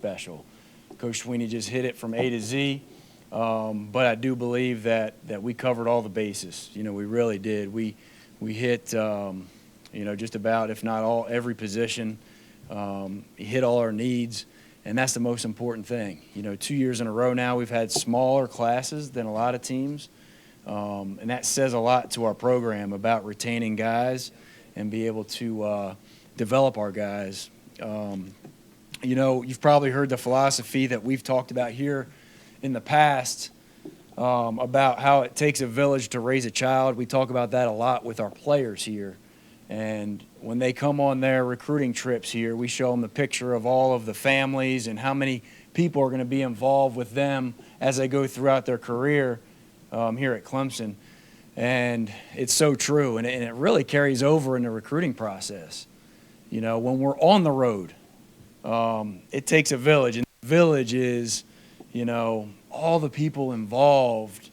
special. Coach Sweeney just hit it from A to Z, but I do believe that we covered all the bases. We really did. We hit, just about, if not every position. Hit all our needs, and that's the most important thing. 2 years in a row now, we've had smaller classes than a lot of teams, and that says a lot to our program about retaining guys and be able to develop our guys. You've probably heard the philosophy that we've talked about here in the past about how it takes a village to raise a child. We talk about that a lot with our players here. And when they come on their recruiting trips here, we show them the picture of all of the families and how many people are going to be involved with them as they go throughout their career here at Clemson. And it's so true, and it really carries over in the recruiting process. When we're on the road, it takes a village, and the village is, all the people involved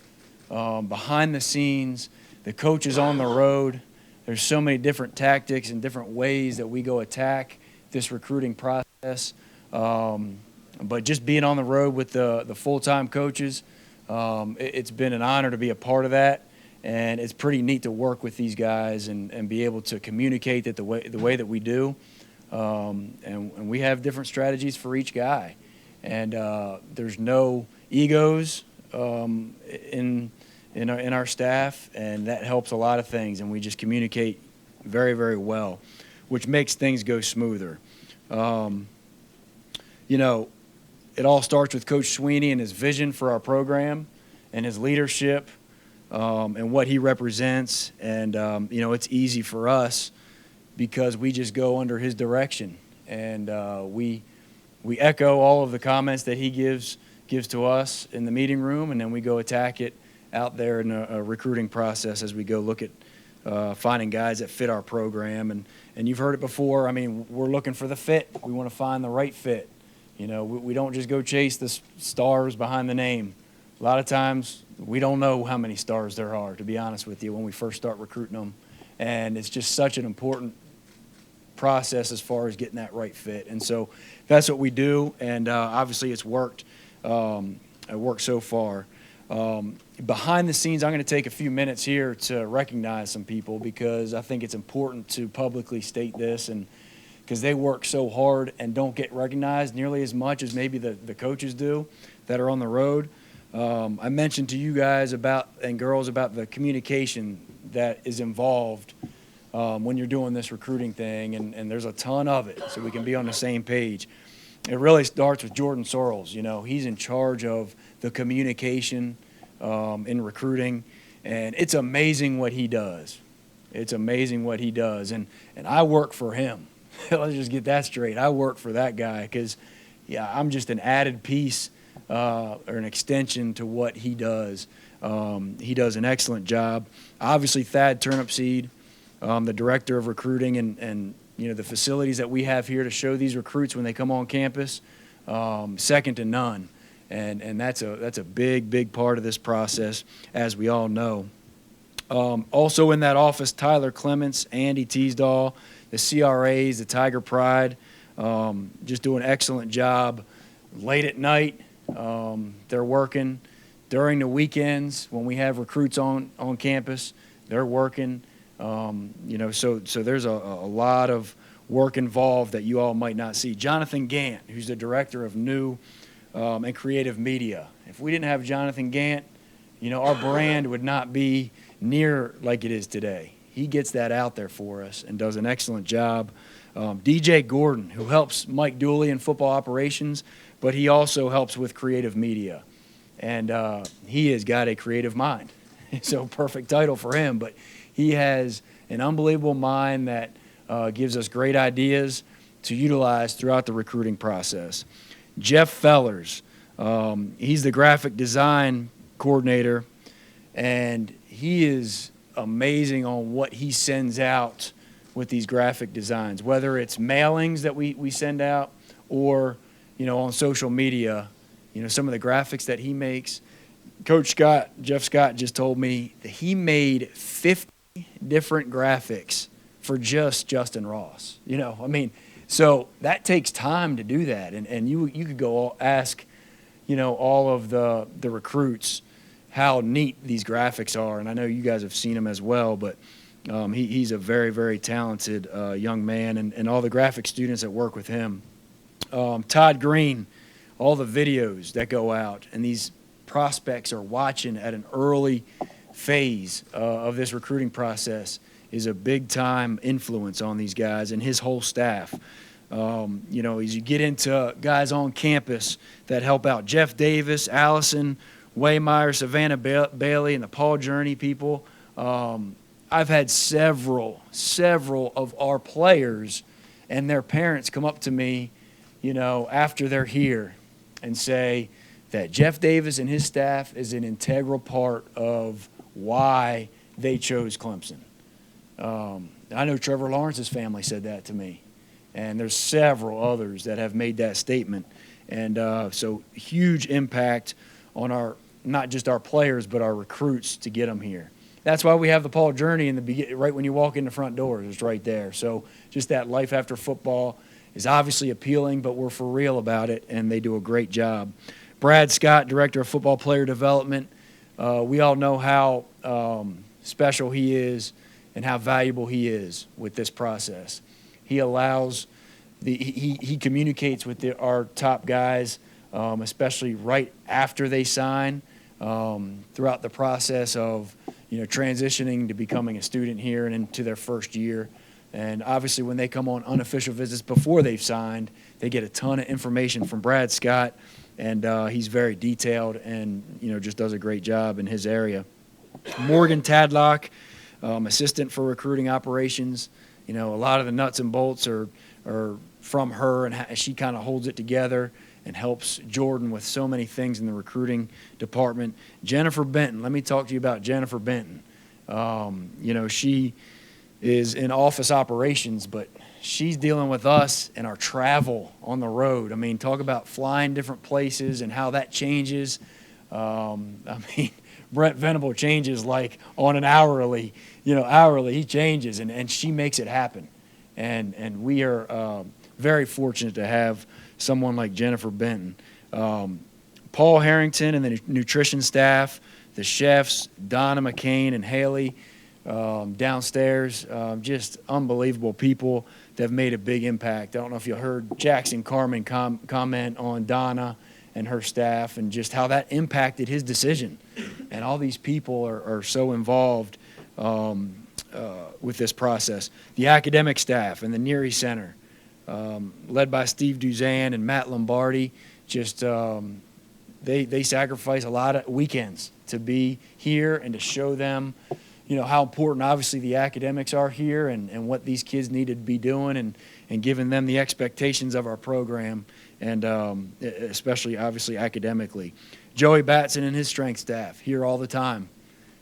behind the scenes, the coaches on the road. There's so many different tactics and different ways that we go attack this recruiting process. But just being on the road with the full-time coaches, it's been an honor to be a part of that. And it's pretty neat to work with these guys and be able to communicate that the way that we do. And we have different strategies for each guy. And there's no egos in our staff, and that helps a lot of things. And we just communicate very, very well, which makes things go smoother. It all starts with Coach Sweeney and his vision for our program and his leadership and what he represents. And, it's easy for us because we just go under his direction. And we echo all of the comments that he gives to us in the meeting room, and then we go attack it out there in a recruiting process as we go look at finding guys that fit our program. And you've heard it before. I mean, we're looking for the fit. We want to find the right fit. We don't just go chase the stars behind the name. A lot of times we don't know how many stars there are, to be honest with you, when we first start recruiting them. And it's just such an important process as far as getting that right fit. And so that's what we do, and obviously it's worked. It worked so far. Behind the scenes, I'm going to take a few minutes here to recognize some people because I think it's important to publicly state this, and because they work so hard and don't get recognized nearly as much as maybe the coaches do that are on the road. I mentioned to you guys and girls about the communication that is involved when you're doing this recruiting thing, and there's a ton of it, so we can be on the same page. It really starts with Jordan Sorrells. He's in charge of the communication in recruiting, and it's amazing what he does. It's amazing what he does, and I work for him. Let's just get that straight. I work for that guy because, I'm just an added piece or an extension to what he does. He does an excellent job. Obviously, Thad Turnipseed, the director of recruiting, and the facilities that we have here to show these recruits when they come on campus, second to none. And that's a big part of this process, as we all know. Also in that office, Tyler Clements, Andy Teasdall, the CRAs, the Tiger Pride, just do an excellent job. Late at night, they're working. During the weekends, when we have recruits on campus, they're working. So there's a lot of work involved that you all might not see. Jonathan Gant, who's the director of new and creative media. If we didn't have Jonathan Gant, our brand would not be near like it is today. He gets that out there for us and does an excellent job. DJ Gordon, who helps Mike Dooley in football operations, but he also helps with creative media. And he has got a creative mind. So perfect title for him, but he has an unbelievable mind that gives us great ideas to utilize throughout the recruiting process. Jeff Fellers, he's the graphic design coordinator, and he is amazing on what he sends out with these graphic designs, whether it's mailings that we send out or, on social media, some of the graphics that he makes. Coach Scott, Jeff Scott, just told me that he made 50 different graphics for just Justin Ross. So that takes time to do that. And you could go ask, all of the recruits how neat these graphics are. And I know you guys have seen them as well, but he's a very, very talented young man, and all the graphic students that work with him. Todd Green, all the videos that go out, and these prospects are watching at an early phase of this recruiting process, is a big-time influence on these guys and his whole staff. As you get into guys on campus that help out, Jeff Davis, Allison Waymeyer, Savannah Bailey, and the Paul Journey people. I've had several of our players and their parents come up to me, after they're here and say that Jeff Davis and his staff is an integral part of why they chose Clemson. I know Trevor Lawrence's family said that to me, and there's several others that have made that statement. And so huge impact on not just our players, but our recruits to get them here. That's why we have the Paul Journey right when you walk in the front doors. It's right there. So just that life after football is obviously appealing, but we're for real about it, and they do a great job. Brad Scott, Director of Football Player Development, we all know how special he is and how valuable he is with this process. He allows he communicates with our top guys, especially right after they sign, throughout the process of transitioning to becoming a student here and into their first year. And obviously when they come on unofficial visits before they've signed, they get a ton of information from Brad Scott, and he's very detailed and just does a great job in his area. Morgan Tadlock, assistant for recruiting operations. A lot of the nuts and bolts are from her, and she kind of holds it together and helps Jordan with so many things in the recruiting department. Jennifer Benton, let me talk to you about Jennifer Benton. She is in office operations, but she's dealing with us and our travel on the road. I mean, talk about flying different places and how that changes. Brent Venable changes like on an hourly, he changes, and she makes it happen. And we are very fortunate to have someone like Jennifer Benton. Paul Harrington and the nutrition staff, the chefs, Donna McCain and Haley downstairs, just unbelievable people that have made a big impact. I don't know if you heard Jackson Carmen comment on Donna and her staff and just how that impacted his decision. And all these people are so involved with this process. The academic staff and the Neary Center, led by Steve Duzan and Matt Lombardi, just they sacrifice a lot of weekends to be here and to show them, how important obviously the academics are here and what these kids need to be doing and giving them the expectations of our program, and especially obviously academically. Joey Batson and his strength staff here all the time.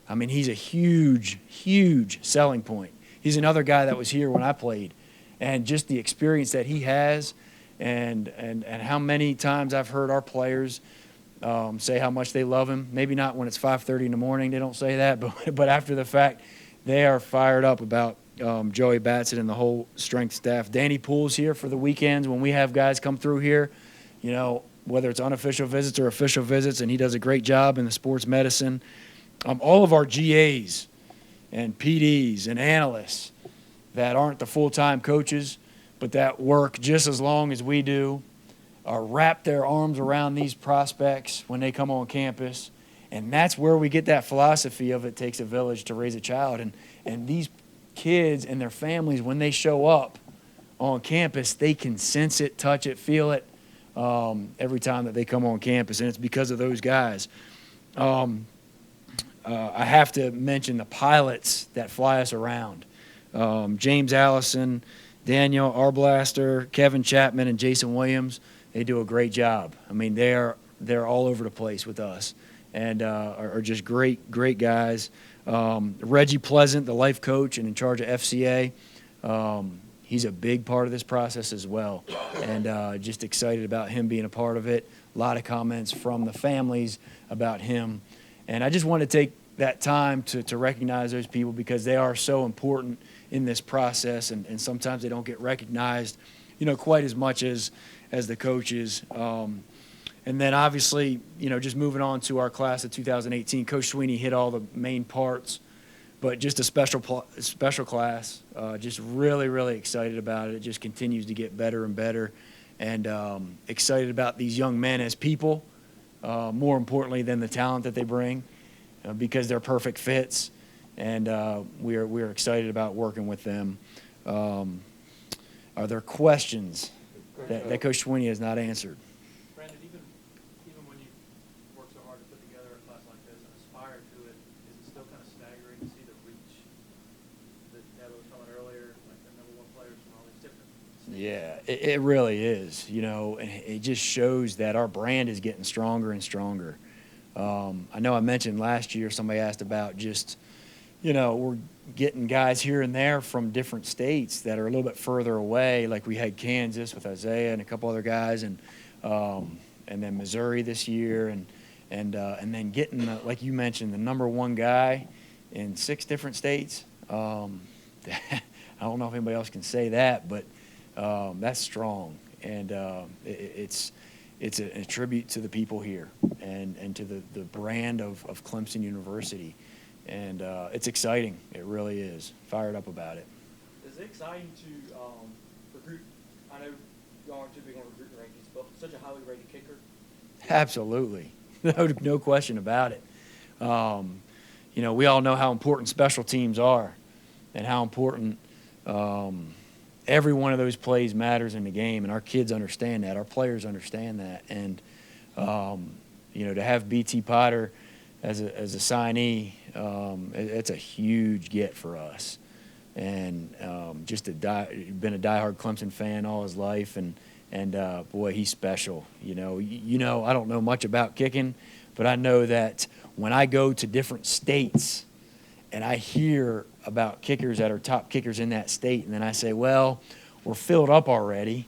I mean, he's a huge, huge selling point. He's another guy that was here when I played, and just the experience that he has, and how many times I've heard our players say how much they love him. Maybe not when it's 5:30 in the morning, they don't say that, but after the fact, they are fired up about Joey Batson and the whole strength staff. Danny Poole's here for the weekends when we have guys come through here, whether it's unofficial visits or official visits, and he does a great job in the sports medicine. All of our GAs and PDs and analysts that aren't the full-time coaches, but that work just as long as we do, wrap their arms around these prospects when they come on campus. And that's where we get that philosophy of it takes a village to raise a child. And these kids and their families, when they show up on campus, they can sense it, touch it, feel it every time that they come on campus. And it's because of those guys. I have to mention the pilots that fly us around. James Allison, Daniel Arblaster, Kevin Chapman, and Jason Williams. They do a great job. I mean, they're all over the place with us, and are just great guys. Reggie Pleasant, the life coach and in charge of FCA, he's a big part of this process as well, and just excited about him being a part of it. A lot of comments from the families about him, and I just want to take that time to recognize those people because they are so important in this process, and sometimes they don't get recognized quite as much as the coaches. And then obviously, just moving on to our class of 2018, Coach Sweeney hit all the main parts, but just a special class. Just really, really excited about it. It just continues to get better and better, and excited about these young men as people, more importantly than the talent that they bring, because they're perfect fits, and we're excited about working with them. Are there questions that Coach Sweeney has not answered? Brandon, even when you work so hard to put together a class like this and aspire to it, is it still kind of staggering to see the reach that Dad was talking earlier, like the #1 players from all these different states? Yeah, it really is, and it just shows that our brand is getting stronger and stronger. I know I mentioned last year, somebody asked about just, we're getting guys here and there from different states that are a little bit further away. Like we had Kansas with Isaiah and a couple other guys, and then Missouri this year, and then getting, like you mentioned, the #1 guy in 6 different states. I don't know if anybody else can say that, but that's strong, and it's a tribute to the people here and to the brand of Clemson University. And it's exciting. It really is. Fired up about it. Is it exciting to recruit? I know you aren't too big on recruiting rankings, but such a highly rated kicker. Absolutely. No question about it. We all know how important special teams are and how important every one of those plays matters in the game, and our kids understand that. Our players understand that. And, to have B.T. Potter as a signee, it's a huge get for us. And been a diehard Clemson fan all his life, and boy, he's special. I don't know much about kicking, but I know that when I go to different states and I hear about kickers that are top kickers in that state, and then I say, well, we're filled up already,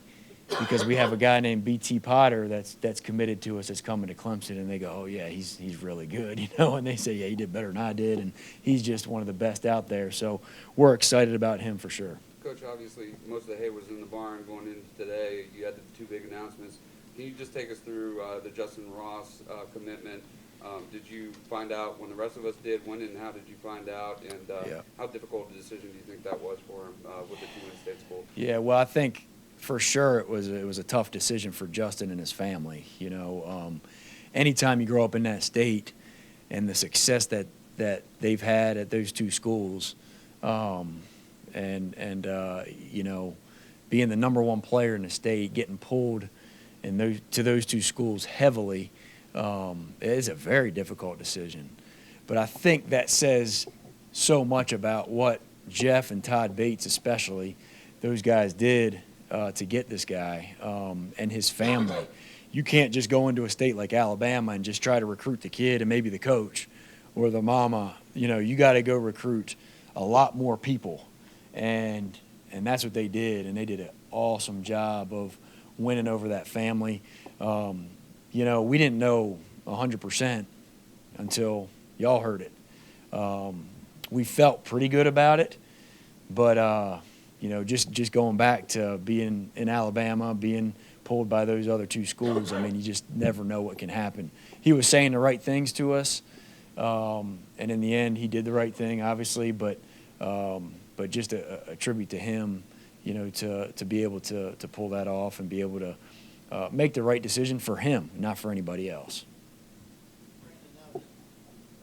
because we have a guy named B.T. Potter that's committed to us, that's coming to Clemson, and they go, oh yeah, he's really good, and they say, yeah, he did better than I did, and he's just one of the best out there. So we're excited about him for sure. Coach, obviously most of the hay was in the barn going into today. You had the 2 big announcements. Can you just take us through the Justin Ross commitment? Did you find out when the rest of us did? When and how did you find out? And how difficult a decision do you think that was for him with the 2 in-state schools? Yeah, well, I think for sure it was a tough decision for Justin and his family. Anytime you grow up in that state and the success that they've had at those 2 schools, and being the #1 player in the state, getting pulled to those 2 schools heavily, it is a very difficult decision. But I think that says so much about what Jeff and Todd Bates especially, those guys did to get this guy and his family. You can't just go into a state like Alabama and just try to recruit the kid and maybe the coach or the mama. You got to go recruit a lot more people, and that's what they did, and they did an awesome job of winning over that family. We didn't know 100% until y'all heard it. We felt pretty good about it, but just going back to being in Alabama, being pulled by those other 2 schools, I mean, you just never know what can happen. He was saying the right things to us, and in the end, he did the right thing, obviously, but just a tribute to him, to be able to pull that off and be able to make the right decision for him, not for anybody else. Brandon, now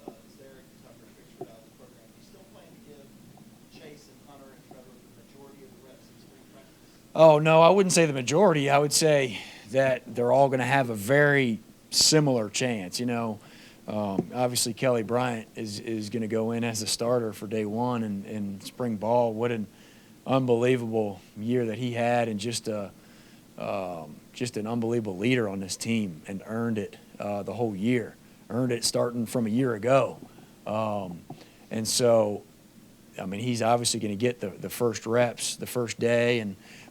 that Zarek and Tucker Fisher out of the program, do you still plan to give Chase and Hunter and Trevor the majority of the reps in spring practice? Oh, no, I wouldn't say the majority. I would say that they're all going to have a very similar chance. Obviously Kelly Bryant is going to go in as a starter for day 1 in spring ball. What an unbelievable year that he had, and just an unbelievable leader on this team, and earned it the whole year. Earned it starting from a year ago. And so, I mean, he's obviously going to get the first reps the first day.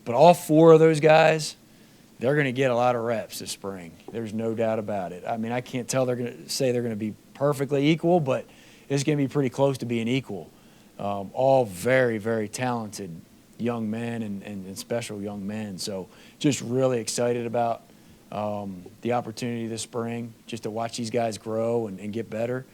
But all 4 of those guys, they're going to get a lot of reps this spring. There's no doubt about it. I mean, I can't tell they're going to be perfectly equal, but it's going to be pretty close to being equal. All very, very talented young men and special young men. So just really excited about the opportunity this spring just to watch these guys grow and get better,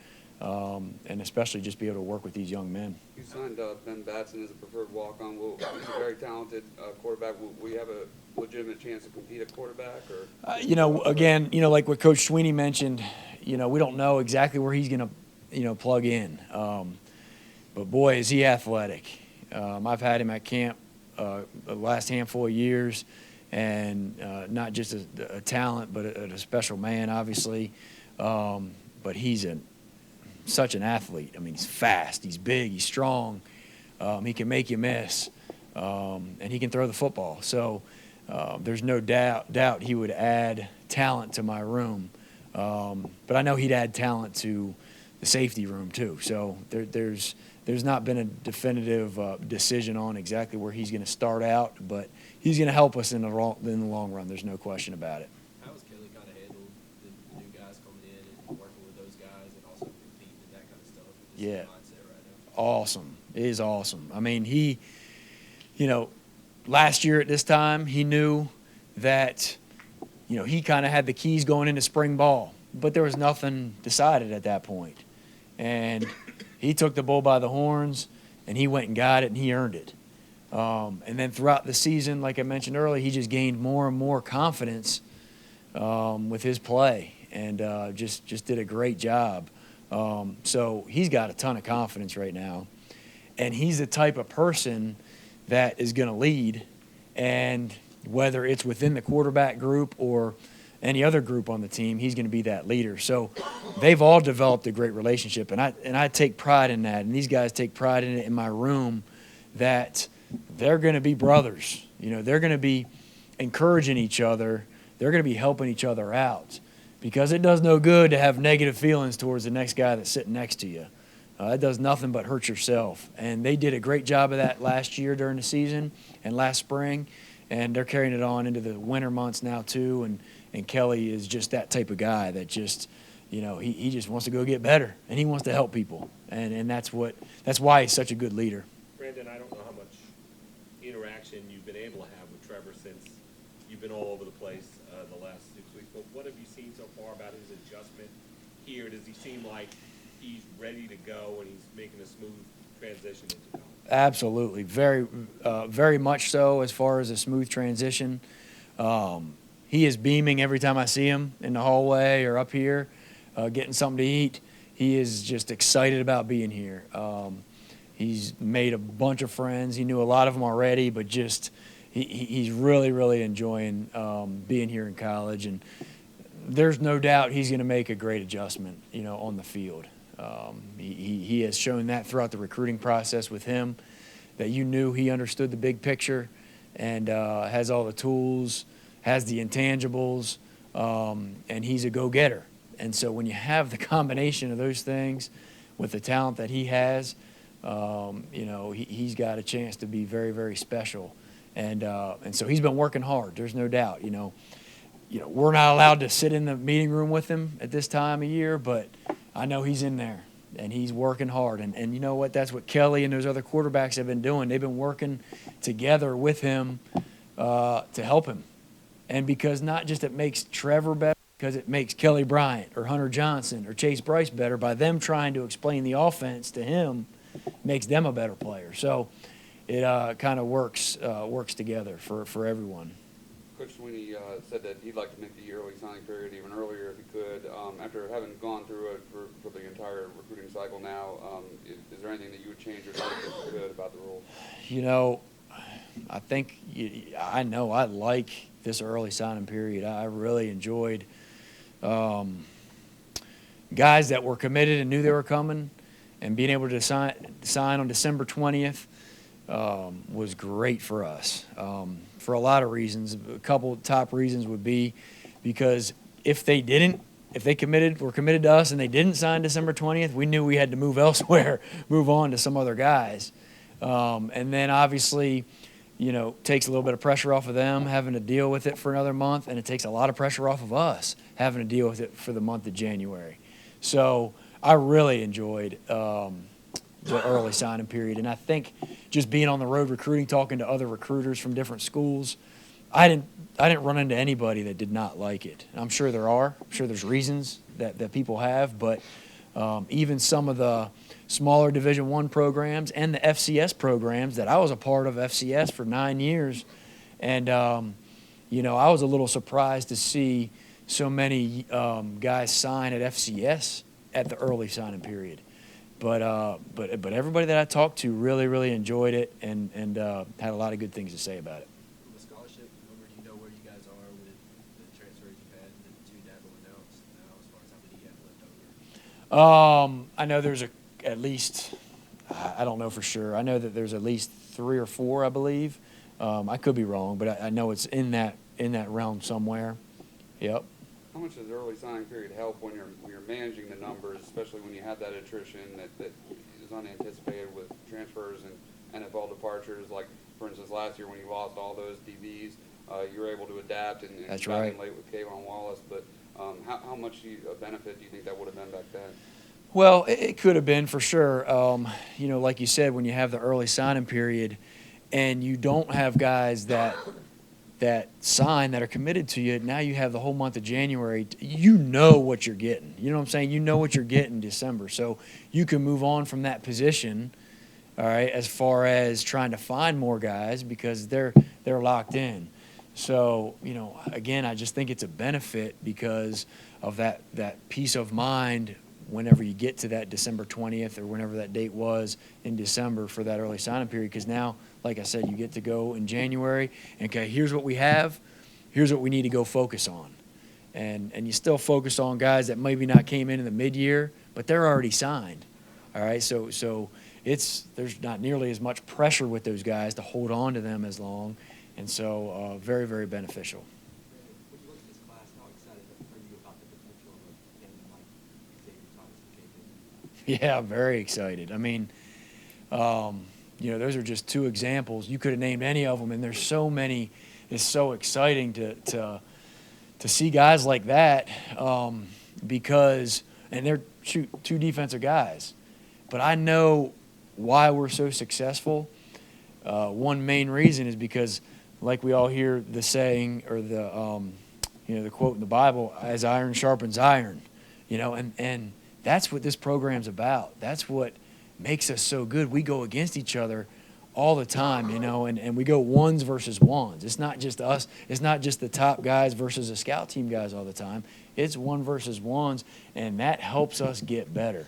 and especially just be able to work with these young men. You signed Ben Batson as a preferred walk-on. Well, he's a very talented quarterback. Will we have a legitimate chance to compete at quarterback? Or Again, like what Coach Sweeney mentioned, we don't know exactly where he's going to, plug in. But boy, is he athletic. I've had him at camp the last handful of years, and not just a talent, but a special man, obviously. But he's such an athlete. I mean, he's fast, he's big, he's strong. He can make you miss, and he can throw the football. So there's no doubt he would add talent to my room. But I know he'd add talent to the safety room too. So there's not been a definitive decision on exactly where he's going to start out, but he's going to help us in the long run. There's no question about it. How has Kelly kind of handled the new guys coming in and working with those guys and also competing and that kind of stuff? Yeah. Mindset right now? Awesome. It is awesome. I mean, he, last year at this time, he knew that, he kind of had the keys going into spring ball, but there was nothing decided at that point. And he took the bull by the horns, and he went and got it, and he earned it. And then throughout the season, like I mentioned earlier, he just gained more and more confidence with his play, and just did a great job. So he's got a ton of confidence right now, and he's the type of person that is going to lead, and whether it's within the quarterback group or any other group on the team, he's going to be that leader. So they've all developed a great relationship, and I take pride in that, and these guys take pride in it in my room, that they're going to be brothers. They're going to be encouraging each other. They're going to be helping each other out, because it does no good to have negative feelings towards the next guy that's sitting next to you. It does nothing but hurt yourself. And they did a great job of that last year during the season and last spring, and they're carrying it on into the winter months now too. And Kelly is just that type of guy that just, he just wants to go get better, and he wants to help people. And that's why he's such a good leader. Brandon, I don't know how much interaction you've been able to have with Trevor since you've been all over the place the last 6 weeks, but what have you seen so far about his adjustment here? Does he seem like he's ready to go and he's making a smooth transition into college? Absolutely. Very, very much so as far as a smooth transition. He is beaming every time I see him in the hallway or up here getting something to eat. He is just excited about being here. He's made a bunch of friends. He knew a lot of them already, but just he's really, really enjoying being here in college. And there's no doubt he's going to make a great adjustment, on the field. He has shown that throughout the recruiting process with him, that you knew he understood the big picture and has all the tools, has the intangibles, and he's a go-getter. And so when you have the combination of those things with the talent that he has, he's got a chance to be very, very special. And so he's been working hard. There's no doubt. We're not allowed to sit in the meeting room with him at this time of year, but I know he's in there and he's working hard. And you know what? That's what Kelly and those other quarterbacks have been doing. They've been working together with him to help him. And because not just it makes Trevor better, because it makes Kelly Bryant or Hunter Johnson or Chase Bryce better by them trying to explain the offense to him, makes them a better player. So it kind of works together for everyone. Coach Sweeney said that he'd like to make the early signing period even earlier if he could. After having gone through it for the entire recruiting cycle now, is there anything that you would change or think if you could about the rules? I think I know I like this early signing period. I really enjoyed guys that were committed and knew they were coming, and being able to sign on December 20th was great for us for a lot of reasons. A couple of top reasons would be because if they were committed to us and they didn't sign December 20th, we knew we had to move elsewhere, move on to some other guys. And then obviously, takes a little bit of pressure off of them having to deal with it for another month, and it takes a lot of pressure off of us having to deal with it for the month of January. So I really enjoyed the early signing period. And I think just being on the road recruiting, talking to other recruiters from different schools, I didn't run into anybody that did not like it. I'm sure there are. I'm sure there's reasons that people have, but even some of the smaller Division I programs and the FCS programs that I was a part of FCS for 9 years, and I was a little surprised to see so many guys sign at FCS at the early signing period. But everybody that I talked to really enjoyed it and had a lot of good things to say about it. From a scholarship number, do you know where you guys are with the transfers you've had and the two that were announced now as far as how many you have left over? I know there's at least, I don't know for sure. I know that there's at least 3 or 4, I believe. I could be wrong, but I know it's in that realm somewhere. Yep. How much does the early signing period help when you're managing the numbers, especially when you have that attrition that is unanticipated with transfers and NFL departures? Like, for instance, last year when you lost all those DBs, you were able to adapt and That's got in right. late with Kayvon Wallace. But how much a benefit do you think that would have been back then? Well, it could have been for sure. Like you said, when you have the early signing period and you don't have guys that sign that are committed to you, now you have the whole month of January. You know what you're getting. You know what I'm saying? You know what you're getting in December. So you can move on from that position, all right, as far as trying to find more guys because they're locked in. So, again, I just think it's a benefit because of that peace of mind whenever you get to that December 20th or whenever that date was in December for that early signing period, because now, like I said, you get to go in January, and okay, here's what we have, here's what we need to go focus on. And you still focus on guys that maybe not came in the mid-year, but they're already signed. All right, so there's not nearly as much pressure with those guys to hold on to them as long, and so very beneficial. When you look at this class, how excited are you about the potential of a name like Xavier Thomas and KJ? Yeah, I'm very excited. I mean, those are just 2 examples. You could have named any of them, and there's so many. It's so exciting to see guys like that because they're 2 defensive guys. But I know why we're so successful. One main reason is because, like we all hear the saying or the quote in the Bible, "As iron sharpens iron," and that's what this program's about. That's what makes us so good. We go against each other all the time, and we go ones versus ones. It's not just us. It's not just the top guys versus the scout team guys all the time. It's 1 versus 1s, and that helps us get better.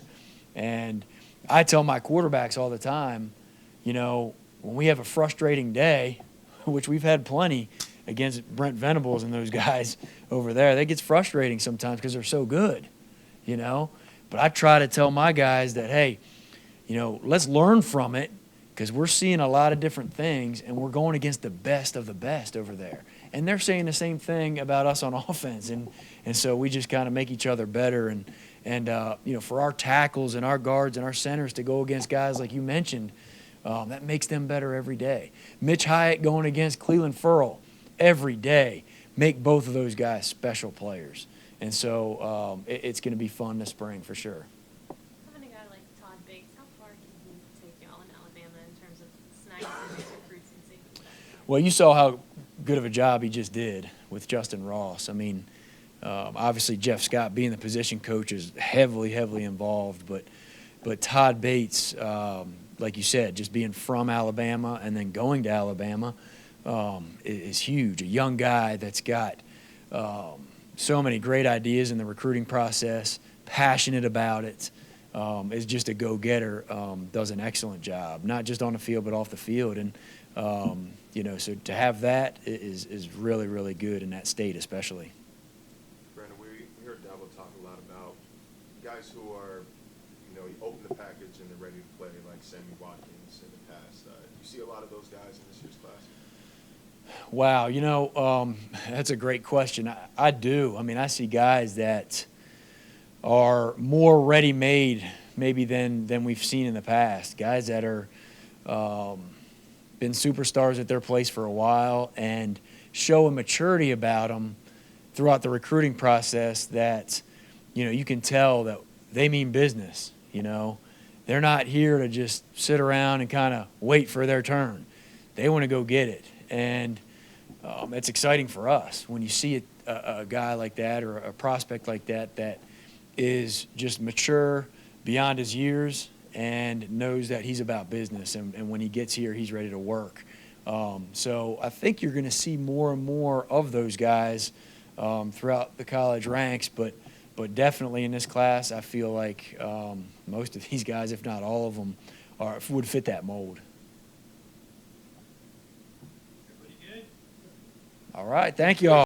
And I tell my quarterbacks all the time, when we have a frustrating day, which we've had plenty against Brent Venables and those guys over there, that gets frustrating sometimes because they're so good, But I try to tell my guys that, hey, let's learn from it because we're seeing a lot of different things and we're going against the best of the best over there. And they're saying the same thing about us on offense. And so we just kind of make each other better. And for our tackles and our guards and our centers to go against guys like you mentioned, that makes them better every day. Mitch Hyatt going against Cleveland Furl every day make both of those guys special players. And so it's going to be fun this spring for sure. Having a guy like Todd Bates, how far can he take y'all in Alabama in terms of snagging these recruits and safety? Well, you saw how good of a job he just did with Justin Ross. I mean, obviously Jeff Scott being the position coach is heavily involved, but Todd Bates, like you said, just being from Alabama and then going to Alabama is huge. A young guy that's got so many great ideas in the recruiting process, passionate about it, is just a go-getter, does an excellent job, not just on the field but off the field. And, so to have that is really good in that state especially. Brandon, we heard Dabo talk a lot about guys who are, you open the package and they're ready to play, like Sammy Watkins in the past. Do you see a lot of those guys in this year's class? Wow, that's a great question. I do. I mean, I see guys that are more ready-made maybe than we've seen in the past. Guys that are been superstars at their place for a while and show a maturity about them throughout the recruiting process that, you can tell that they mean business, they're not here to just sit around and kind of wait for their turn. They want to go get it. And it's exciting for us when you see a guy like that or a prospect like that that is just mature beyond his years and knows that he's about business. And when he gets here, he's ready to work. So I think you're going to see more and more of those guys throughout the college ranks. But definitely in this class, I feel like most of these guys, if not all of them, would fit that mold. Everybody good? All right. Thank you all.